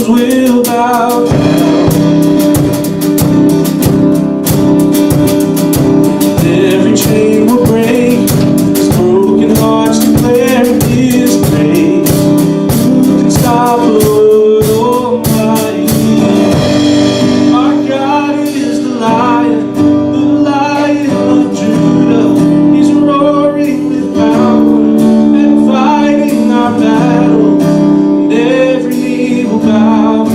kingdoms will bow down. Every chain will break, as broken hearts declare His praise. Who can stop the Lord Almighty? Our God is the Lion of Judah. He's roaring with power and fighting our battles, and every knee will bow.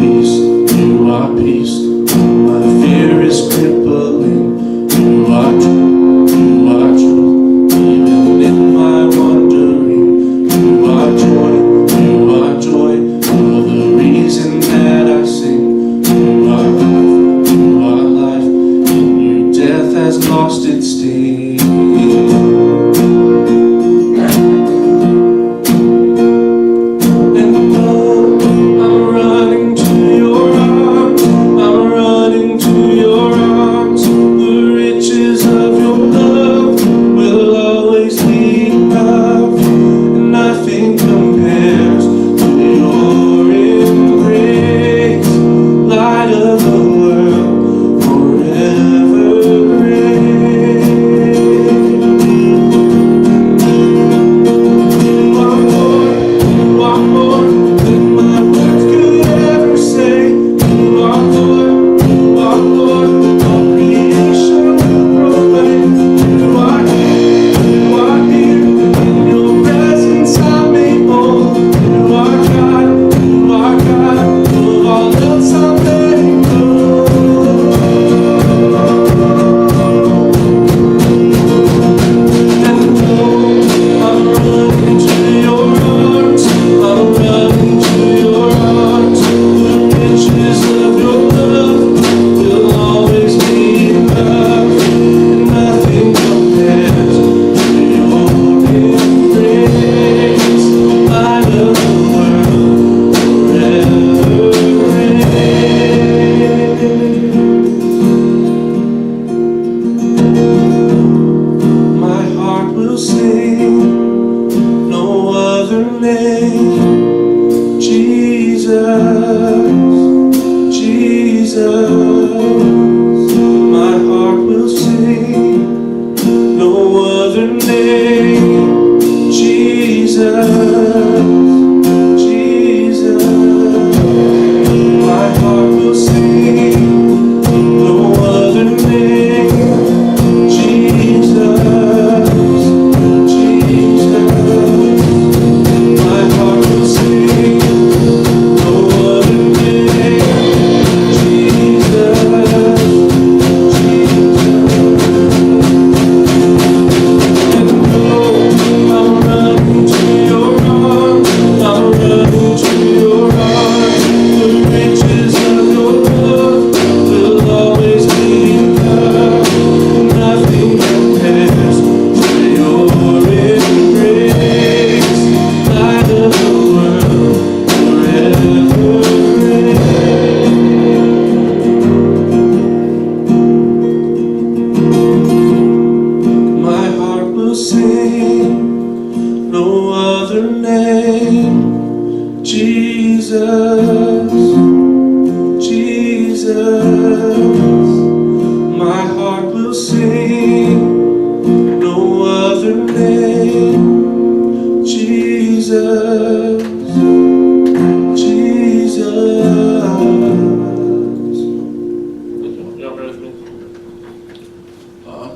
peace, you are peace. My fear is crippling, you are truth, you are truth. Even in my wandering, you are joy, you are joy. You're the reason that I sing. You are life, you are life. In you death has lost its sting.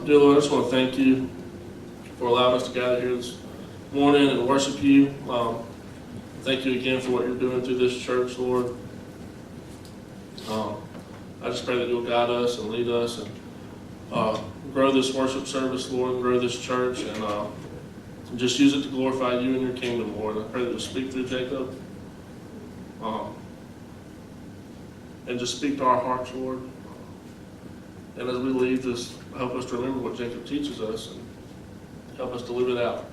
Dear Lord, I just want to thank you for allowing us to gather here this morning and worship you. Thank you again for what you're doing through this church, Lord. I just pray that you'll guide us and lead us and grow this worship service, Lord, and grow this church, and just use it to glorify you and your kingdom, Lord. I pray that you'll speak through Jacob and just speak to our hearts, Lord. And as we leave, just help us to remember what Jacob teaches us and help us to live it out.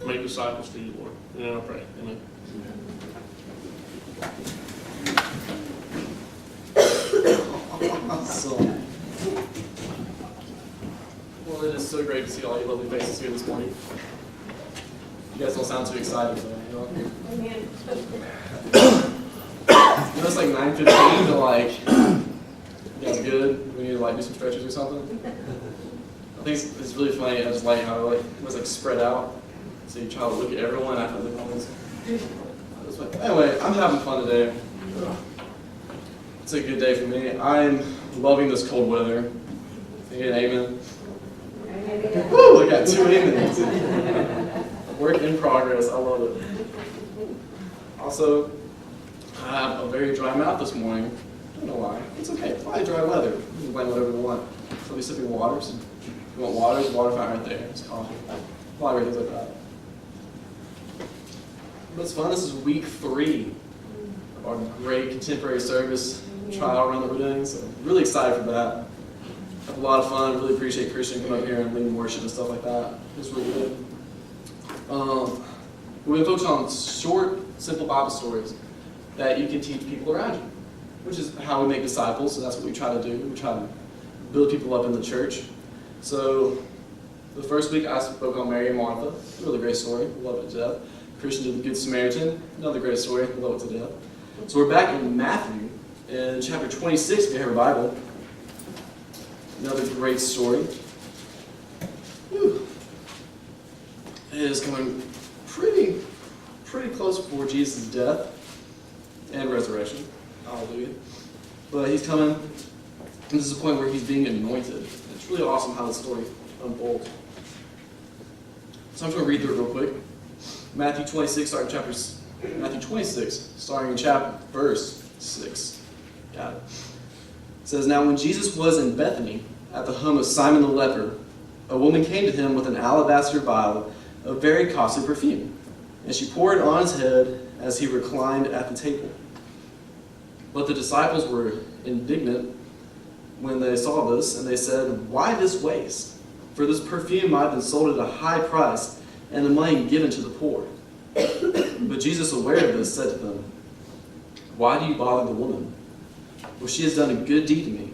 Make disciples for you, Lord. In your name I pray. Amen. Awesome. Well, it is so great to see all your lovely faces here this morning. You guys don't sound too excited, so you know. Amen. You know, it's like 9:15, but like, you guys good? We need to like do some stretches or something. I think it's really funny. I just like how it was like spread out, so you try to look at everyone after the comments. Anyway, I'm having fun today. It's a good day for me. I'm loving this cold weather. Can you get an amen? Woo! I got 2 amens. Work in progress. I love it. Also, I have a very dry mouth this morning. I don't know why. It's okay. It's probably dry weather. You can blame whatever you want. So I'll be sipping water. So if you want water, there's a water fountain right there. It's coffee. Probably things like that. But it's fun. This is week 3 of our great contemporary service trial run that we're doing. So I'm really excited for that. Have a lot of fun. Really appreciate Christian coming up here and leading worship and stuff like that. It's really good. We're going to focus on short, simple Bible stories that you can teach people around you, which is how we make disciples. So that's what we try to do. We try to build people up in the church. So the first week I spoke on Mary and Martha. Really great story. Love it to death. Christian did the Good Samaritan. Another great story. Love it to death. So we're back in Matthew in chapter 26 if you have a Bible. Another great story. Whew. It is coming pretty close before Jesus' death and resurrection. Hallelujah. But he's coming, and this is the point where he's being anointed. It's really awesome how the story unfolds. So I'm just going to read through it real quick. Matthew 26, starting in verse 6. Got it. It says, "Now when Jesus was in Bethany, at the home of Simon the leper, a woman came to him with an alabaster vial of very costly perfume, and she poured it on his head as he reclined at the table. But the disciples were indignant when they saw this, and they said, 'Why this waste? For this perfume might have been sold at a high price, and the money given to the poor.' But Jesus, aware of this, said to them, 'Why do you bother the woman? For she has done a good deed to me.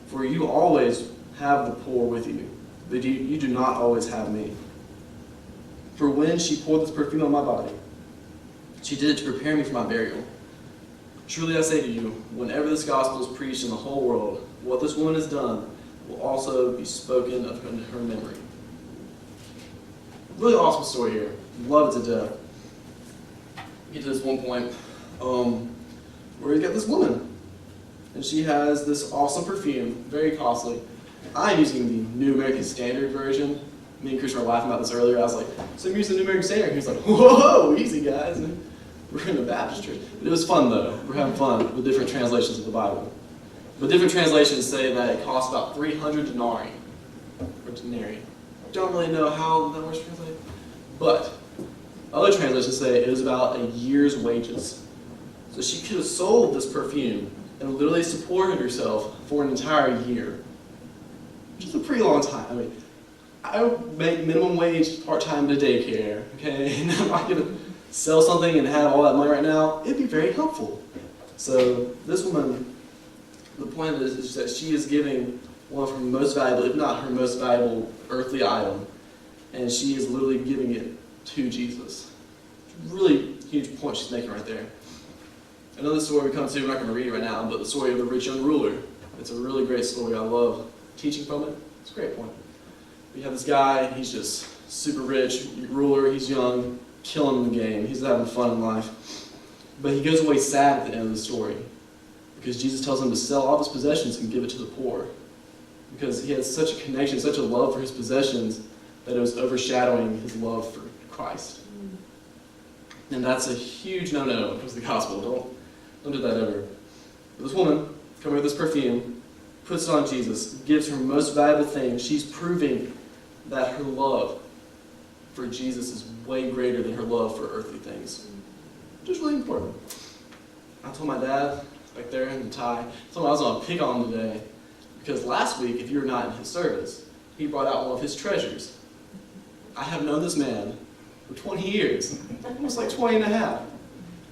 For you always have the poor with you, but you do not always have me. For when she poured this perfume on my body, she did it to prepare me for my burial. Truly I say to you, whenever this gospel is preached in the whole world, what this woman has done will also be spoken of in her memory.'" Really awesome story here. Love it to death. Get to this one point where you got this woman, and she has this awesome perfume, very costly. I'm using the New American Standard version. Me and Christian were laughing about this earlier. I was like, "So I'm using the New American Standard." He was like, "Whoa, easy guys." And we're in a Baptist church. But it was fun though. We're having fun with different translations of the Bible. But different translations say that it costs about 300 denarii. Or denarii. Don't really know how that word's translated. But other translations say it was about a year's wages. So she could have sold this perfume and literally supported herself for an entire year. Which is a pretty long time. I mean, I would make minimum wage part-time at a daycare, okay? And I'm not going to sell something and have all that money right now. It'd be very helpful. So this woman, the point of this is that she is giving one of her most valuable, if not her most valuable earthly item, and she is literally giving it to Jesus. Really huge point she's making right there. Another story we come to, we're not going to read it right now, but the story of the rich young ruler. It's a really great story. I love teaching from it. It's a great point. You have this guy, he's just super rich, ruler, he's young, killing the game, he's having fun in life. But he goes away sad at the end of the story because Jesus tells him to sell all his possessions and give it to the poor. Because he had such a connection, such a love for his possessions that it was overshadowing his love for Christ. And that's a huge no-no because the gospel. Don't do that ever. But this woman, coming with this perfume, puts it on Jesus, gives her most valuable thing. She's proving that her love for Jesus is way greater than her love for earthly things. Which is really important. I told my dad, back there in the tie, I told him I was going to pick on him today. Because last week, if you were not in his service, he brought out one of his treasures. I have known this man for 20 years. Almost like 20 and a half.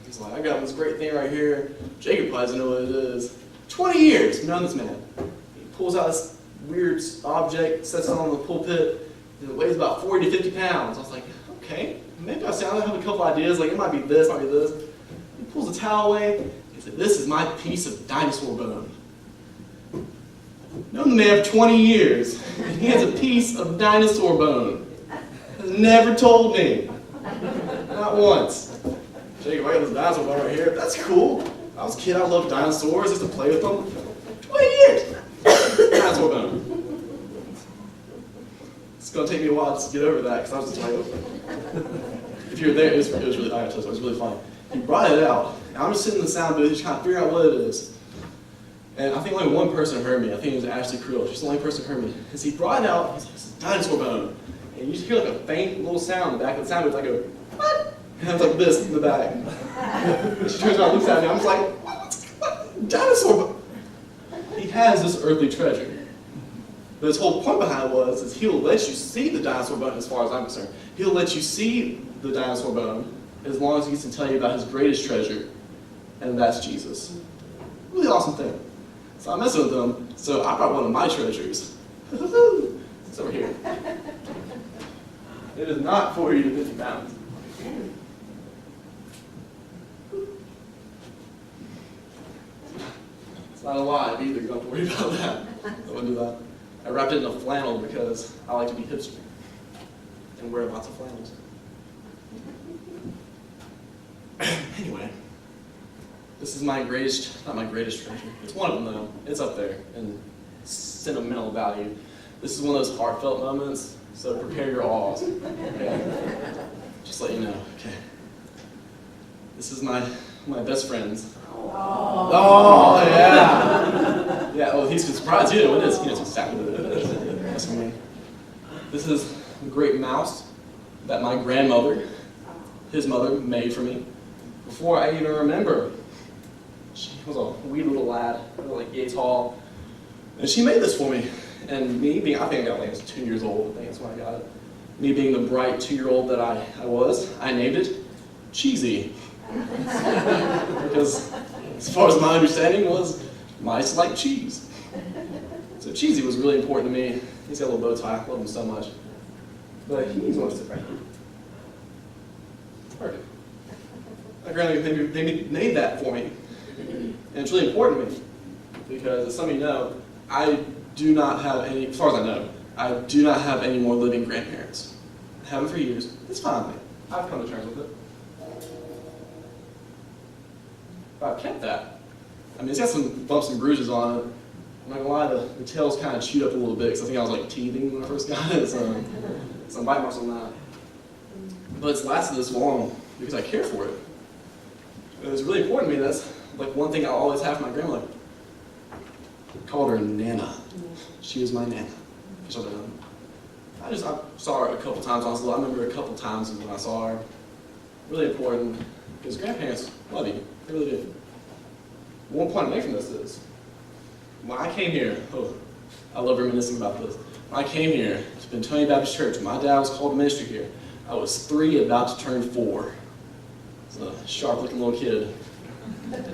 He's like, "I got this great thing right here. Jacob probably doesn't know what it is." 20 years, I've known this man. He pulls out this weird object, sets it on the pulpit, and it weighs about 40 to 50 pounds. I was like, okay, maybe I have a couple ideas, like it might be this, might be this. He pulls the towel away, he said, "This is my piece of dinosaur bone." Known the man for 20 years, and he has a piece of dinosaur bone. Has never told me. Not once. Jacob, I got this dinosaur bone right here. That's cool. I was a kid, I loved dinosaurs, just to play with them. 20 years! Dinosaur bone. It's going to take me a while just to get over that, because I was just like, if you were there, it was really, it was really funny. He brought it out And I'm just sitting in the sound booth just trying to figure out what it is. And I think only one person heard me. I think it was Ashley Creel. She's the only person who heard me. As he brought it out, he's like, it's a dinosaur bone. And you just hear like a faint little sound in the back of the sound booth. I go, what? And I was like this in the back. And she turns around and looks at me. I'm just like, what? Dinosaur bone? He has this earthly treasure. But his whole point behind it is he'll let you see the dinosaur bone as far as I'm concerned. He'll let you see the dinosaur bone as long as he can tell you about his greatest treasure, and that's Jesus. Really awesome thing. So I'm messing with him, so I brought one of my treasures. It's over here. It is not 40 to 50 pounds. It's not alive either, you don't have to worry about that. I wouldn't do that. I wrapped it in a flannel because I like to be hipster and wear lots of flannels. Anyway, this is my greatest, not my greatest treasure. It's one of them though. It's up there in sentimental value. This is one of those heartfelt moments, so prepare your awes. Okay? Just let you know. Okay. This is my best friend's. Oh yeah. Yeah, well he's surprised too. It is. He knows exactly what it is. That's for me. This is a great mouse that my grandmother, his mother, made for me before I even remember. She was a wee little lad, like yay tall, and she made this for me. And me being, I think I was 2 years old. I think that's when I got it. Me being the bright 2-year-old that I was, I named it Cheesy. Because as far as my understanding was, mice like cheese. So Cheesy was really important to me. He's got a little bow tie. I love him so much. But he needs one to sit right here. Perfect. My grandmother made that for me. And it's really important to me. Because as some of you know, I do not have any, as far as I know, I do not have any more living grandparents. I haven't for years. It's fine with me. I've come to terms with it. But I've kept that. I mean, it's got some bumps and bruises on it. I'm not gonna lie, the tail's kind of chewed up a little bit because I think I was like teething when I first got it. So some bite marks on that. But it's lasted this long because I care for it. It was really important to me. That's like one thing I always have for my grandmother. I called her Nana. She was my Nana. I saw her a couple times when I was little. I remember a couple times when I saw her. Really important because grandparents love you. They really do. One point I make from this is, when I came here, I love reminiscing about this. When I came here to Bentonia Baptist Church, my dad was called to ministry here. I was 3, about to turn 4. I was a sharp-looking little kid.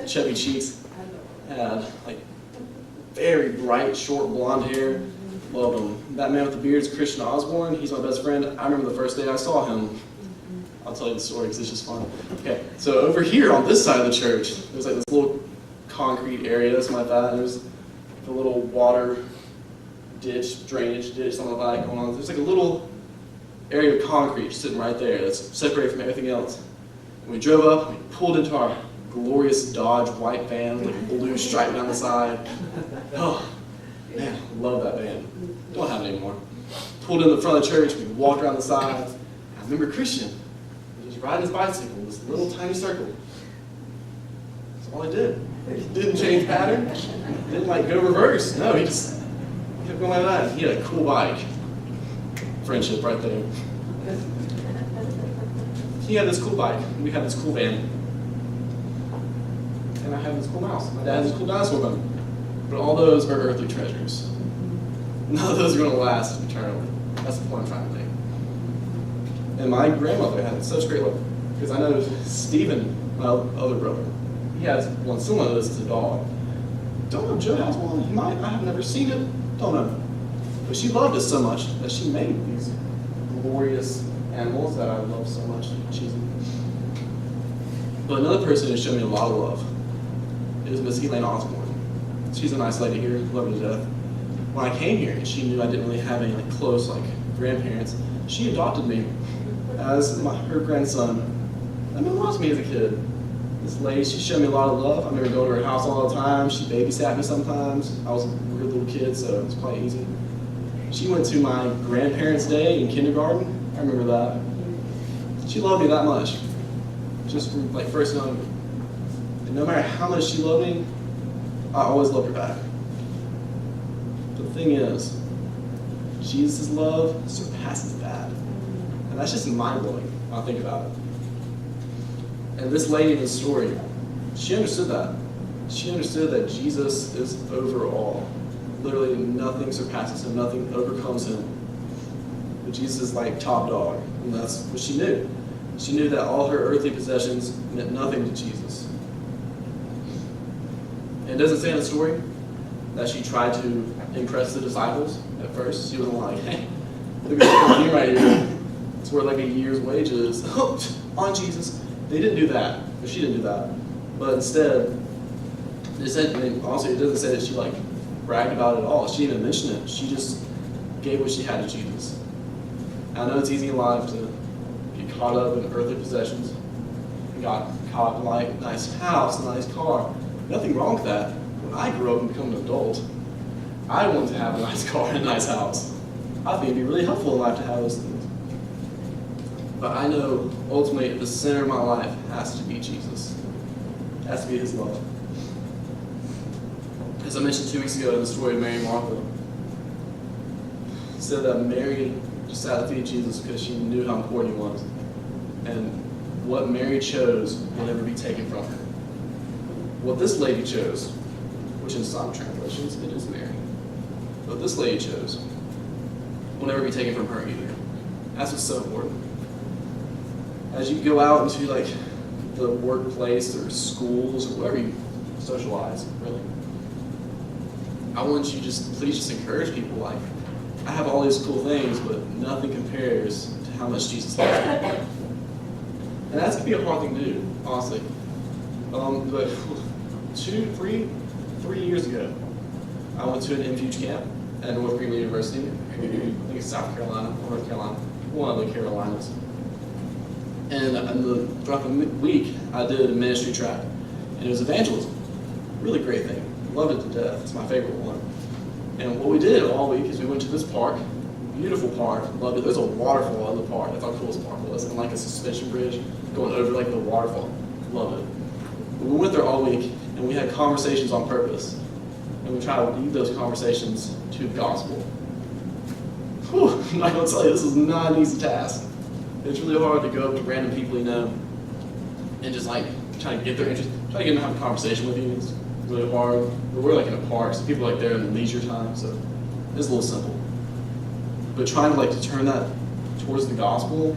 Chubby cheeks. Had like very bright, short blonde hair. Loved him. That man with the beard is Christian Osborne. He's my best friend. I remember the first day I saw him. I'll tell you the story because it's just fun. Okay, so over here on this side of the church, there's like this little concrete area, something like that. There's the little water ditch, drainage ditch, something like that going on. There's like a little area of concrete sitting right there that's separated from everything else. And we drove up, and we pulled into our glorious Dodge white van with like blue stripe down the side. Oh, man, I love that van. Don't have it anymore. Pulled in the front of the church, we walked around the sides. I remember Christian just riding his bicycle in this little tiny circle. That's all he did. He didn't change pattern. Didn't like go reverse. No, he just kept going like that. He had a cool bike. Friendship right there. He had this cool bike. We had this cool van. And I have this cool mouse. My dad has this cool dinosaur bone. But all those are earthly treasures. None of those are going to last eternally. That's the point I'm trying to make. And my grandmother had such great love. Because I know Stephen, my other brother, he has one similar to this as a dog. Don't know if Joe has one. He might. I have never seen it. Don't know. But she loved us so much that she made these glorious animals that I love so much. Cheesy. But another person who showed me a lot of love is Miss Elaine Osborne. She's a nice lady here. Love her to death. When I came here and she knew I didn't really have any close grandparents, she adopted me as her grandson. That meant a lot to me as a kid. This lady, she showed me a lot of love. I remember going to her house all the time. She babysat me sometimes. I was a weird little kid, so it was quite easy. She went to my grandparents' day in kindergarten. I remember that. She loved me that much. Just from first knowing me. And no matter how much she loved me, I always loved her back. The thing is, Jesus' love surpasses that. And that's just mind-blowing when I think about it. And this lady in the story, she understood that. She understood that Jesus is over all. Literally nothing surpasses him, nothing overcomes him. But Jesus is like top dog, and that's what she knew. She knew that all her earthly possessions meant nothing to Jesus. And it doesn't say in the story that she tried to impress the disciples at first. She wasn't like, hey, look at this thing right here. It's worth like a year's wages. On Jesus. They didn't do that. Or she didn't do that. But instead, it said, and also it doesn't say that she like bragged about it at all. She didn't even mention it. She just gave what she had to Jesus. I know it's easy in life to get caught up in earthly possessions. And got caught in like a nice house, a nice car. Nothing wrong with that. When I grew up and became an adult, I wanted to have a nice car and a nice house. I think it'd be really helpful in life to have those things. But I know ultimately at the center of my life has to be Jesus. It has to be his love. As I mentioned 2 weeks ago in the story of Mary and Martha, it said that Mary just sat at the feet of Jesus because she knew how important he was. And what Mary chose will never be taken from her. What this lady chose, which in some translations it is Mary, what this lady chose will never be taken from her either. That's what's so important. As you go out into like the workplace or schools or wherever you socialize, really, I want you please just encourage people like, I have all these cool things, but nothing compares to how much Jesus loves me. And that's gonna be a hard thing to do, honestly. But 3 years ago, I went to an MFUGE camp at North Greenville University. I think it's South Carolina or North Carolina, one of the Carolinas. And throughout the week, I did a ministry track, and it was evangelism. Really great thing. Loved it to death. It's my favorite one. And what we did all week is we went to this park, beautiful park, loved it. There's a waterfall in the park. That's how cool this park was, and like a suspension bridge going over like the waterfall. Loved it. But we went there all week, and we had conversations on purpose, and we tried to lead those conversations to the gospel. Whew, I'm not going to tell you, this is not an easy task. It's really hard to go up to random people you know and just like try to get their interest, try to get them to have a conversation with you. It's really hard. But we're like in a park, so people are like there in the leisure time, so it's a little simple. But trying to like to turn that towards the gospel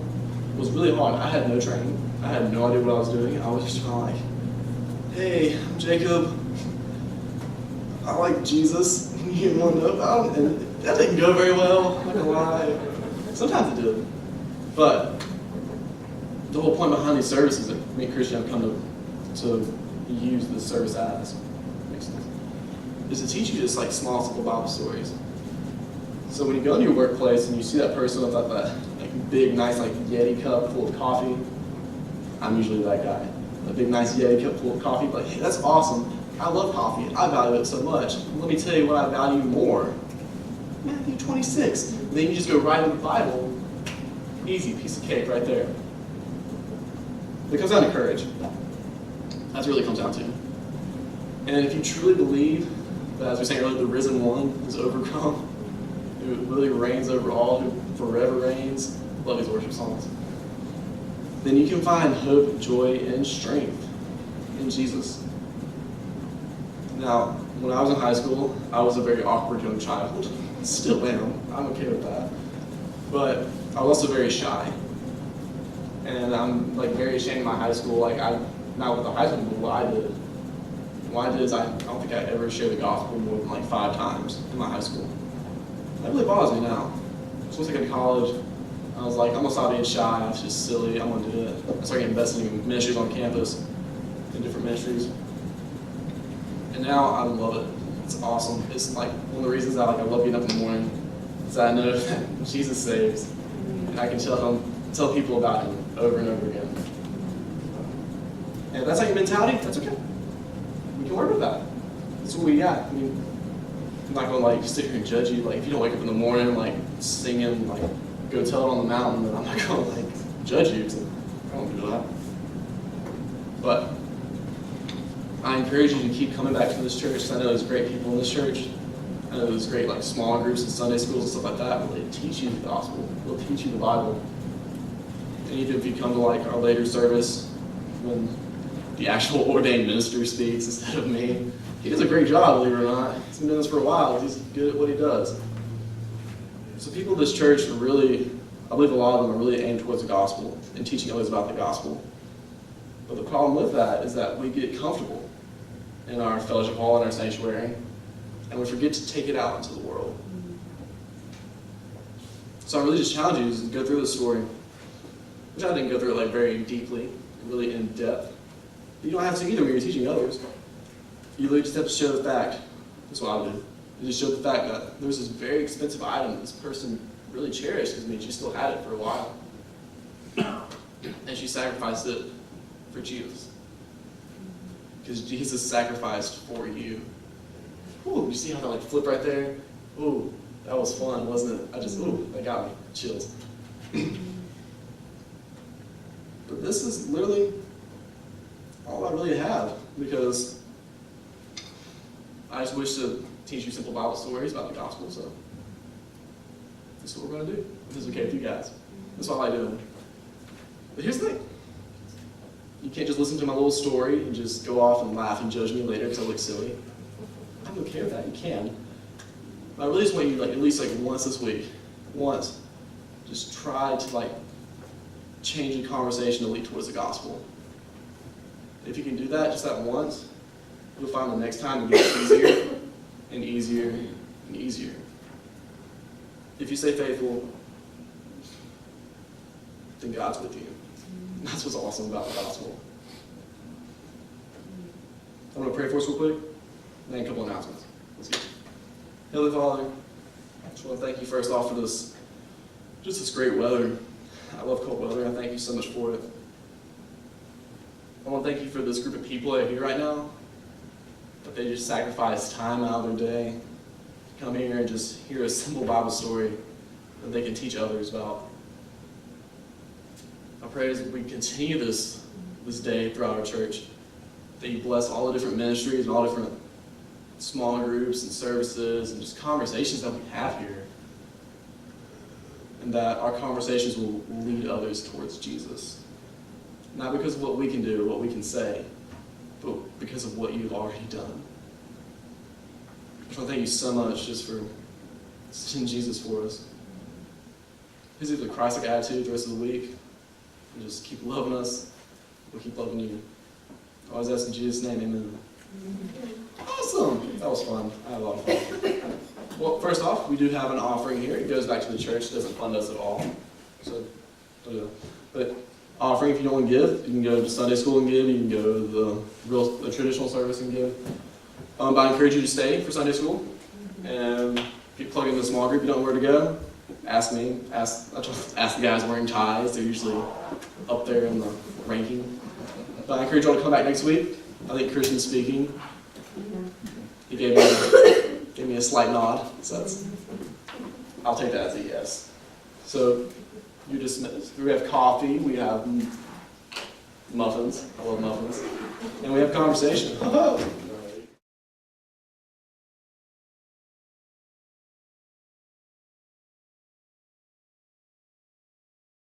was really hard. I had no training. I had no idea what I was doing. I was just kind of like, hey, I'm Jacob. I like Jesus. You want to know about him? And that didn't go very well. I'm not gonna lie. Sometimes it did. But the whole point behind these services that me and Christian have come to use this service as, makes sense, is to teach you just like small, simple Bible stories. So when you go to your workplace and you see that person with that like big, nice like Yeti cup full of coffee, I'm usually that guy. A big, nice Yeti cup full of coffee, like, hey, that's awesome. I love coffee. I value it so much. Let me tell you what I value more. Matthew 26. And then you just go right into the Bible. Easy, piece of cake right there. It comes down to courage. That's what it really comes down to. And if you truly believe that, as we were saying earlier, the risen one is overcome, who really reigns over all, who forever reigns, love these worship songs, then you can find hope, joy, and strength in Jesus. Now, when I was in high school, I was a very awkward young child. Still am. I'm okay with that. But I was also very shy. And I'm like very ashamed of my high school. Like not with the high school, but what I did. What I did is I don't think I ever shared the gospel more than like 5 times in my high school. That really bothers me now. So once I got to college, I was like, I'm gonna stop being shy. It's just silly. I'm gonna do it. I started investing in ministries on campus, in different ministries. And now I love it. It's awesome. It's like one of the reasons I love getting up in the morning is that I know that Jesus saves. And I can tell people about him over and over again. And if that's not your mentality, that's okay. We can work with that. That's what we got. I mean, I'm not gonna like sit here and judge you. Like if you don't wake up in the morning like singing, like go tell it on the mountain, then I'm not gonna like judge you. So I don't do that. But I encourage you to keep coming back to this church. I know there's great people in this church. I know there's great like small groups and Sunday schools and stuff like that, but they teach you the gospel. They'll teach you the Bible. And even if you come to like our later service when the actual ordained minister speaks instead of me, he does a great job, believe it or not. He's been doing this for a while. He's good at what he does. So people in this church are really, I believe a lot of them are really aimed towards the gospel and teaching others about the gospel. But the problem with that is that we get comfortable in our fellowship hall and our sanctuary, and we forget to take it out into the world. So I really just challenge you to go through the story, which I didn't go through it like very deeply, really in depth. But you don't have to either when you're teaching others. You literally just have to show the fact. That's what I would do. You just show the fact that there was this very expensive item that this person really cherished, because I mean she still had it for a while. And she sacrificed it for Jesus. Because Jesus sacrificed for you. Ooh, you see how that like flip right there? Ooh, that was fun, wasn't it? That got me. Chills. But this is literally all I really have, because I just wish to teach you simple Bible stories about the gospel, so this is what we're going to do. If this is okay with you guys. That's what I like doing. But here's the thing. You can't just listen to my little story and just go off and laugh and judge me later because I look silly. I'm okay with that. You can. But I really just want you, like, at least like once this week, just try to like change the conversation to lead towards the gospel. If you can do that just that once, you'll find the next time it gets easier and easier and easier. If you stay faithful, then God's with you. And that's what's awesome about the gospel. I'm going to pray for us real quick, and then a couple announcements. Let's get it. Heavenly Father, I just want to thank you first off for this great weather. I love cold weather. I thank you so much for it. I want to thank you for this group of people that are here right now, that they just sacrifice time out of their day to come here and just hear a simple Bible story that they can teach others about. I pray as we continue this day throughout our church, that you bless all the different ministries and all different small groups and services and just conversations that we have here, and that our conversations will lead others towards Jesus. Not because of what we can do or what we can say, but because of what you've already done. I just want to thank you so much just for sending Jesus for us. Please give the Christ-like attitude the rest of the week, and just keep loving us. We'll keep loving you. I always ask in Jesus' name, amen. Awesome! That was fun. I had a lot of fun. Well, first off, we do have an offering here. It goes back to the church. It doesn't fund us at all. So, don't do that. But offering, if you don't want to give, you can go to Sunday school and give. You can go to the traditional service and give. But I encourage you to stay for Sunday school. And if you plug in the small group, you don't know where to go, ask me. Ask the guys wearing ties. They're usually up there in the ranking. But I encourage you all to come back next week. I think Christian's speaking. He gave me a slight nod, so I'll take that as a yes. So you're dismissed. We have coffee, we have muffins. I love muffins. And we have conversation.